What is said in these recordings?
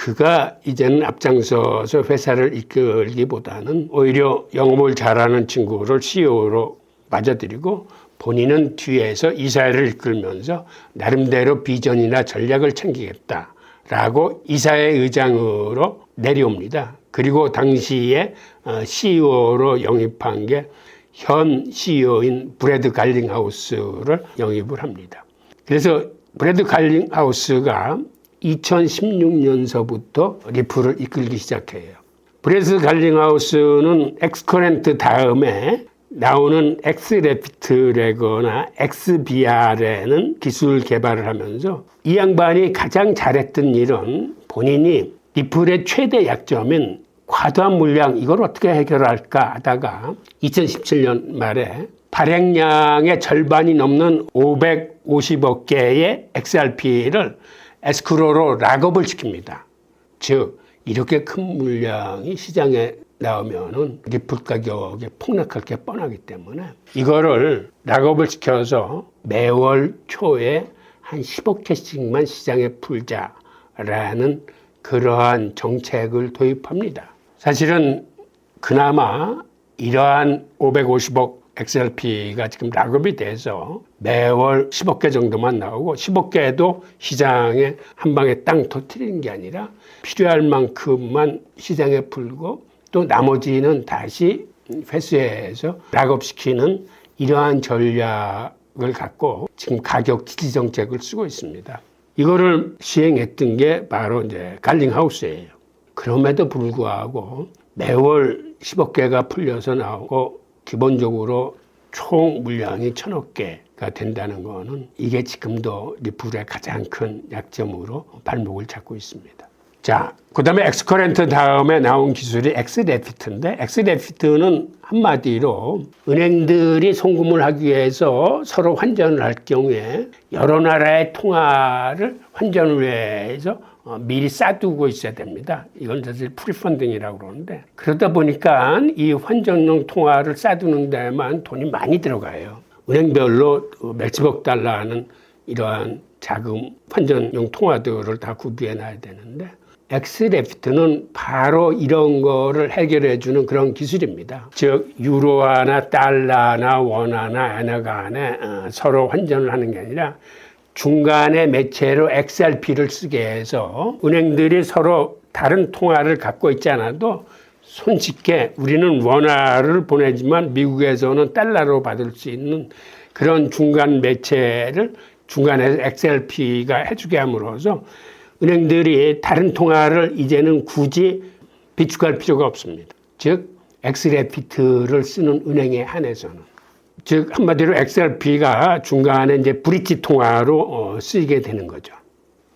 그가 이제는 앞장서서 회사를 이끌기보다는 오히려 영업을 잘하는 친구를 CEO로 맞아들이고 본인은 뒤에서 이사회를 이끌면서 나름대로 비전이나 전략을 챙기겠다라고 이사회 의장으로 내려옵니다. 그리고 당시에 CEO로 영입한 게 현 CEO인 브래드 갈링하우스를 영입을 합니다. 그래서 브래드 갈링하우스가 2016년서부터 리플을 이끌기 시작해요. 브래드 갈링하우스는 엑스커렌트 다음에 나오는 엑스레피트래거나 엑스비아라는 기술 개발을 하면서 이 양반이 가장 잘했던 일은 본인이 리플의 최대 약점인 과도한 물량 이걸 어떻게 해결할까 하다가 2017년 말에 발행량의 절반이 넘는 550억 개의 XRP를 에스크로로 락업을 시킵니다. 즉 이렇게 큰 물량이 시장에 나오면은 리플 가격이 폭락할 게 뻔하기 때문에 이거를 락업을 시켜서 매월 초에 한 10억 개씩만 시장에 풀자라는 그러한 정책을 도입합니다. 사실은 그나마 이러한 550억 XRP가 지금 락업이 돼서 매월 10억 개 정도만 나오고 10억 개도 시장에 한 방에 땅 터뜨리는 게 아니라 필요할 만큼만 시장에 풀고 또 나머지는 다시 회수해서 락업시키는 이러한 전략을 갖고 지금 가격 지지 정책을 쓰고 있습니다. 이거를 시행했던 게 바로 이제 갈링하우스예요. 그럼에도 불구하고 매월 10억 개가 풀려서 나오고 기본적으로 총 물량이 1000억 개가 된다는 거는 이게 지금도 리플의 가장 큰 약점으로 발목을 잡고 있습니다. 자, 그 다음에 엑스커렌트 다음에 나온 기술이 엑스레피트인데 엑스레피트는 한마디로 은행들이 송금을 하기 위해서 서로 환전을 할 경우에 여러 나라의 통화를 환전을 위해서 미리 싸두고 있어야 됩니다. 이건 사실 프리펀딩이라고 그러는데 그러다 보니까 이 환전용 통화를 싸두는 데만 돈이 많이 들어가요. 은행별로 몇십억 달러 하는 이러한 자금 환전용 통화들을 다 구비해 놔야 되는데 엑스레피트는 바로 이런 거를 해결해 주는 그런 기술입니다. 즉 유로화나 달러나 원화나 엔화 간에 서로 환전을 하는 게 아니라 중간에 매체로 XRP를 쓰게 해서 은행들이 서로 다른 통화를 갖고 있지 않아도 손쉽게 우리는 원화를 보내지만 미국에서는 달러로 받을 수 있는 그런 중간 매체를 중간에서 XRP가 해주게 함으로써 은행들이 다른 통화를 이제는 굳이 비축할 필요가 없습니다. 즉 엑스레피트를 쓰는 은행에 한해서는. 즉 한마디로 XRP가 중간에 이제 브릿지 통화로 쓰이게 되는 거죠.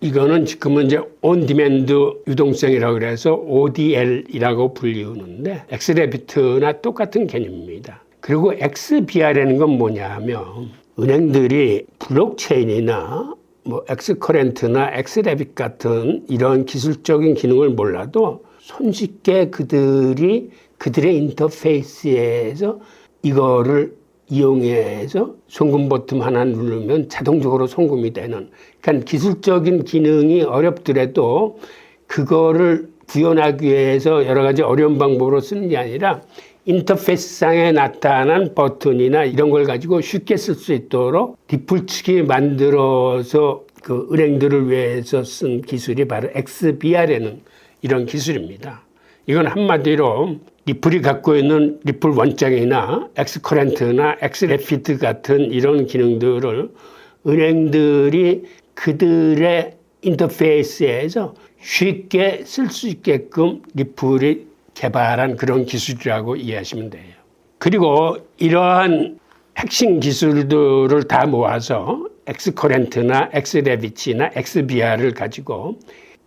이거는 지금은 이제 온디맨드 유동성이라고 그래서 ODL이라고 불리우는데 엑스레피트나 똑같은 개념입니다. 그리고 XBR라는 건 뭐냐면 은행들이 블록체인이나 뭐 엑스커렌트나 엑스레빗 같은 이런 기술적인 기능을 몰라도 손쉽게 그들이 그들의 인터페이스에서 이거를 이용해서 송금 버튼 하나 누르면 자동적으로 송금이 되는, 그러니까 기술적인 기능이 어렵더라도 그거를 구현하기 위해서 여러 가지 어려운 방법으로 쓰는 게 아니라 인터페이스상에 나타난 버튼이나 이런 걸 가지고 쉽게 쓸 수 있도록 리플 측이 만들어서 그 은행들을 위해서 쓴 기술이 바로 XBR라는 이런 기술입니다. 이건 한마디로 리플이 갖고 있는 리플 원장이나 엑스커렌트나 엑스레피트 같은 이런 기능들을 은행들이 그들의 인터페이스에서 쉽게 쓸 수 있게끔 리플이 개발한 그런 기술이라고 이해하시면 돼요. 그리고 이러한 핵심 기술들을 다 모아서 엑스커렌트나 엑스레빗이나 엑스비아를 가지고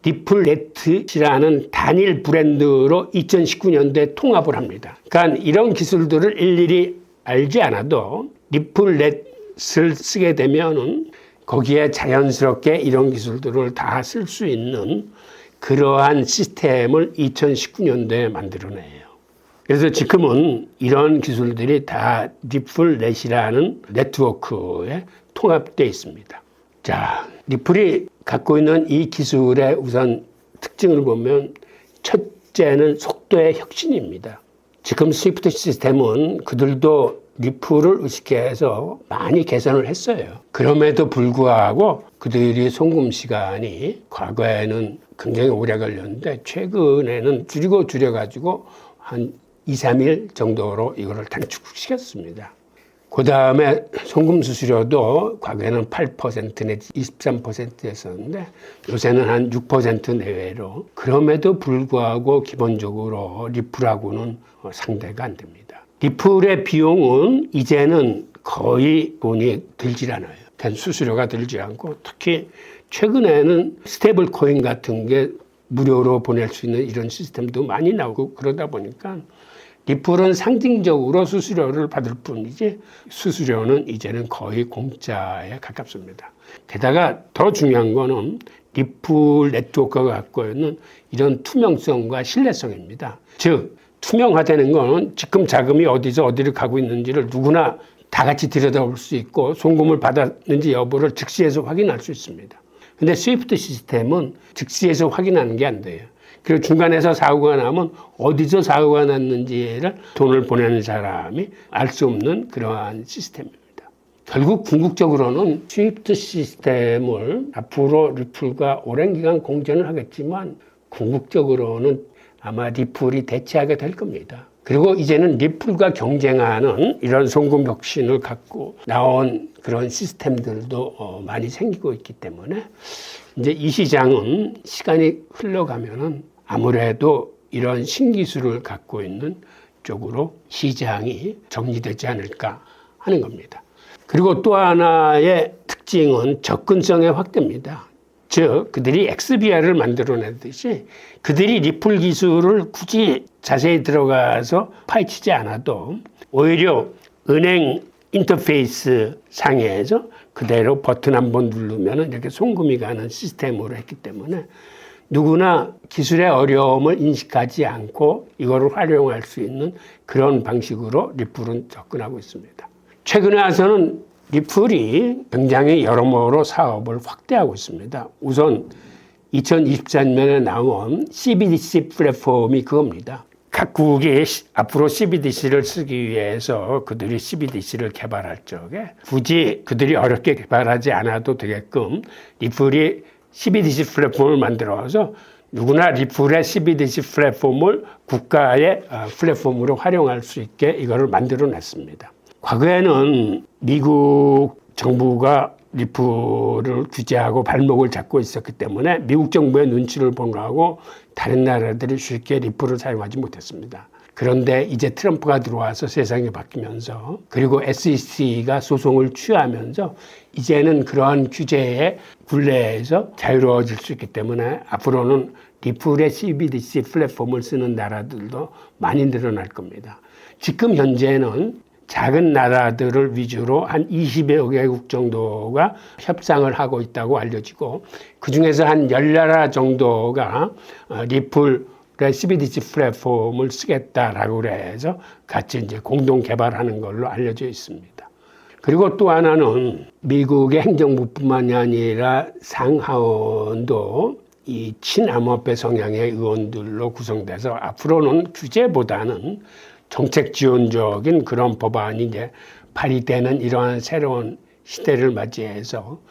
리플넷이라는 단일 브랜드로 2019년도에 통합을 합니다. 그러니까 이런 기술들을 일일이 알지 않아도 리플넷을 쓰게 되면은 거기에 자연스럽게 이런 기술들을 다 쓸 수 있는 그러한 시스템을 2019년도에 만들어내요. 그래서 지금은 이런 기술들이 다 리플넷이라는 네트워크에 통합되어 있습니다. 자, 리플이 갖고 있는 이 기술의 우선 특징을 보면 첫째는 속도의 혁신입니다. 지금 스위프트 시스템은 그들도 리플을 의식해서 많이 개선을 했어요. 그럼에도 불구하고 그들이 송금 시간이 과거에는 굉장히 오래 걸렸는데 최근에는 줄여가지고 한 2, 3일 정도로 이거를 단축시켰습니다. 그 다음에 송금 수수료도 과거에는 8% 내지 23%였었는데 요새는 한 6% 내외로. 그럼에도 불구하고 기본적으로 리플하고는 상대가 안 됩니다. 리플의 비용은 이제는 거의 돈이 들질 않아요. 수수료가 들지 않고 특히 최근에는 스테이블 코인 같은 게 무료로 보낼 수 있는 이런 시스템도 많이 나오고 그러다 보니까 리플은 상징적으로 수수료를 받을 뿐이지 수수료는 이제는 거의 공짜에 가깝습니다. 게다가 더 중요한 거는 리플 네트워크가 갖고 있는 이런 투명성과 신뢰성입니다. 즉 투명화되는 거는 지금 자금이 어디서 어디를 가고 있는지를 누구나 다 같이 들여다볼 수 있고 송금을 받았는지 여부를 즉시에서 확인할 수 있습니다. 근데 스위프트 시스템은 즉시에서 확인하는 게 안 돼요. 그리고 중간에서 사고가 나면 어디서 사고가 났는지를 돈을 보내는 사람이 알 수 없는 그러한 시스템입니다. 결국 궁극적으로는 스위프트 시스템을 앞으로 리플과 오랜 기간 공존을 하겠지만 궁극적으로는 아마 리플이 대체하게 될 겁니다. 그리고 이제는 리플과 경쟁하는 이런 송금 혁신을 갖고 나온 그런 시스템들도 많이 생기고 있기 때문에 이제 이 시장은 시간이 흘러가면은 아무래도 이런 신기술을 갖고 있는 쪽으로 시장이 정리되지 않을까 하는 겁니다. 그리고 또 하나의 특징은 접근성의 확대입니다. 즉 그들이 XBR을 만들어내듯이 그들이 리플 기술을 굳이 자세히 들어가서 파헤치지 않아도 오히려 은행 인터페이스 상에서 그대로 버튼 한번 누르면 이렇게 송금이 가는 시스템으로 했기 때문에 누구나 기술의 어려움을 인식하지 않고 이거를 활용할 수 있는 그런 방식으로 리플은 접근하고 있습니다. 최근에 와서는 리플이 굉장히 여러모로 사업을 확대하고 있습니다. 우선 2024년에 나온 CBDC 플랫폼이 그겁니다. 각국이 앞으로 CBDC를 쓰기 위해서 그들이 CBDC를 개발할 적에 굳이 그들이 어렵게 개발하지 않아도 되게끔 리플이 CBDC 플랫폼을 만들어서 누구나 리플의 CBDC 플랫폼을 국가의 플랫폼으로 활용할 수 있게 이거를 만들어 냈습니다. 과거에는 미국 정부가 리플을 규제하고 발목을 잡고 있었기 때문에 미국 정부의 눈치를 보느라고 다른 나라들이 쉽게 리플을 사용하지 못했습니다. 그런데 이제 트럼프가 들어와서 세상이 바뀌면서 그리고 SEC가 소송을 취하면서 이제는 그러한 규제의 굴레에서 자유로워질 수 있기 때문에 앞으로는 리플의 CBDC 플랫폼을 쓰는 나라들도 많이 늘어날 겁니다. 지금 현재는 작은 나라들을 위주로 한 20여 개국 정도가 협상을 하고 있다고 알려지고 그중에서 한 10나라 정도가 리플의 CBDC 플랫폼을 쓰겠다라고 그래서 같이 이제 공동 개발하는 걸로 알려져 있습니다. 그리고 또 하나는 미국의 행정부뿐만이 아니라 상하원도 이 친암호화폐 성향의 의원들로 구성돼서 앞으로는 규제보다는 정책 지원적인 그런 법안이 이제 발의되는 이러한 새로운 시대를 맞이해서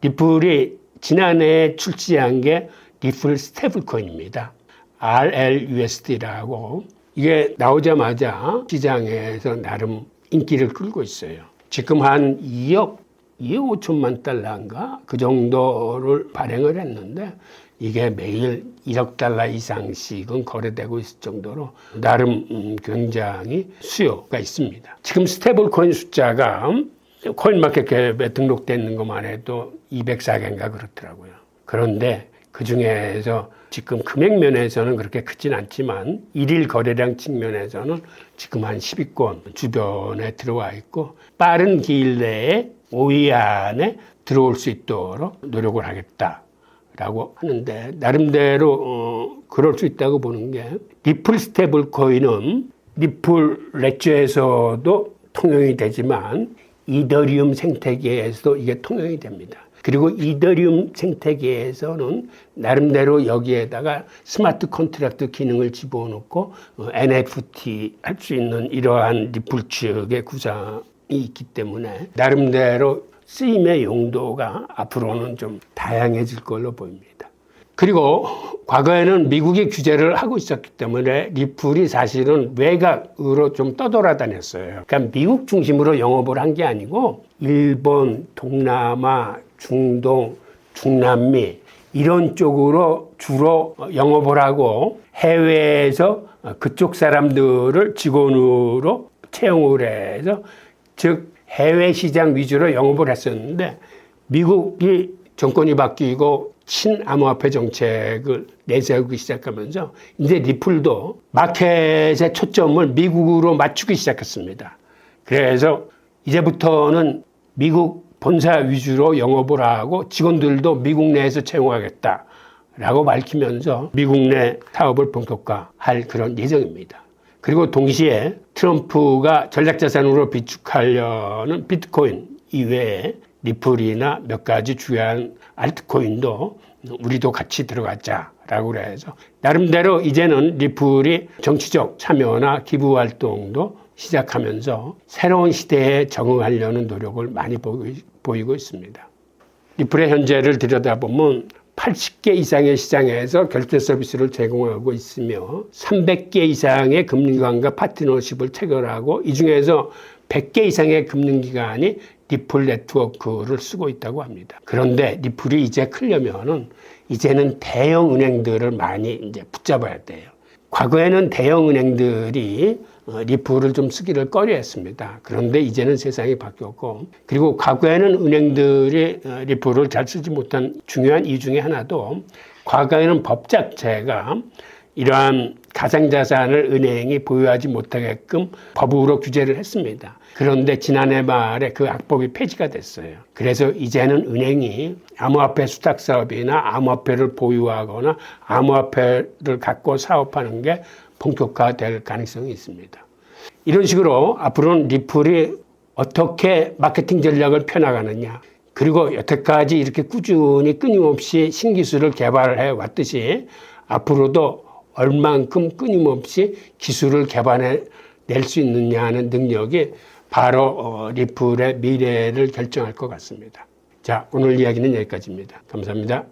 리플이 지난해에 출시한 게 리플 스테이블 코인입니다. RLUSD라고 이게 나오자마자 시장에서 나름 인기를 끌고 있어요. 지금 한 2억 5천만 달러인가 그 정도를 발행을 했는데 이게 매일 1억 달러 이상씩은 거래되고 있을 정도로 나름 굉장히 수요가 있습니다. 지금 스테이블 코인 숫자가 코인마켓캡에 등록되어 있는 것만 해도 204개인가 그렇더라고요. 그런데 그중에서 지금 금액 면에서는 그렇게 크진 않지만 일일 거래량 측면에서는 지금 한 10위권 주변에 들어와 있고 빠른 기일 내에 5위 안에 들어올 수 있도록 노력을 하겠다라고 하는데 나름대로 그럴 수 있다고 보는 게 리플 스테이블 코인은 리플 레저에서도 통용이 되지만 이더리움 생태계에서도 이게 통용이 됩니다. 그리고 이더리움 생태계에서는 나름대로 여기에다가 스마트 컨트랙트 기능을 집어넣고 NFT 할 수 있는 이러한 리플 측의 구상이 있기 때문에 나름대로 쓰임의 용도가 앞으로는 좀 다양해질 걸로 보입니다. 그리고 과거에는 미국이 규제를 하고 있었기 때문에 리플이 사실은 외곽으로 좀 떠돌아다녔어요. 그러니까 미국 중심으로 영업을 한 게 아니고 일본, 동남아, 중동, 중남미 이런 쪽으로 주로 영업을 하고 해외에서 그쪽 사람들을 직원으로 채용을 해서 즉 해외 시장 위주로 영업을 했었는데 미국이 정권이 바뀌고 친암호화폐 정책을 내세우기 시작하면서 이제 리플도 마켓의 초점을 미국으로 맞추기 시작했습니다. 그래서 이제부터는 미국 본사 위주로 영업을 하고 직원들도 미국 내에서 채용하겠다라고 밝히면서 미국 내 사업을 본격화할 그런 예정입니다. 그리고 동시에 트럼프가 전략자산으로 비축하려는 비트코인 이외에 리플이나 몇 가지 중요한 알트코인도 우리도 같이 들어가자라고 해서 나름대로 이제는 리플이 정치적 참여나 기부 활동도 시작하면서 새로운 시대에 적응하려는 노력을 많이 보이고 있습니다. 리플의 현재를 들여다보면 80개 이상의 시장에서 결제 서비스를 제공하고 있으며 300개 이상의 금융기관과 파트너십을 체결하고 이 중에서 100개 이상의 금융기관이 리플 네트워크를 쓰고 있다고 합니다. 그런데 리플이 이제 크려면은 이제는 대형 은행들을 많이 이제 붙잡아야 돼요. 과거에는 대형 은행들이 리플을 좀 쓰기를 꺼려했습니다. 그런데 이제는 세상이 바뀌었고 그리고 과거에는 은행들이 리플을 잘 쓰지 못한 중요한 이유 중에 하나도 과거에는 법 자체가 이러한 가상자산을 은행이 보유하지 못하게끔 법으로 규제를 했습니다. 그런데 지난해 말에 그 악법이 폐지가 됐어요. 그래서 이제는 은행이 암호화폐 수탁 사업이나 암호화폐를 보유하거나 암호화폐를 갖고 사업하는 게 본격화될 가능성이 있습니다. 이런 식으로 앞으로는 리플이 어떻게 마케팅 전략을 펴나가느냐 그리고 여태까지 이렇게 꾸준히 끊임없이 신기술을 개발해 왔듯이 앞으로도 얼만큼 끊임없이 기술을 개발해 낼 수 있느냐 하는 능력이 바로 리플의 미래를 결정할 것 같습니다. 자, 오늘 이야기는 여기까지입니다. 감사합니다.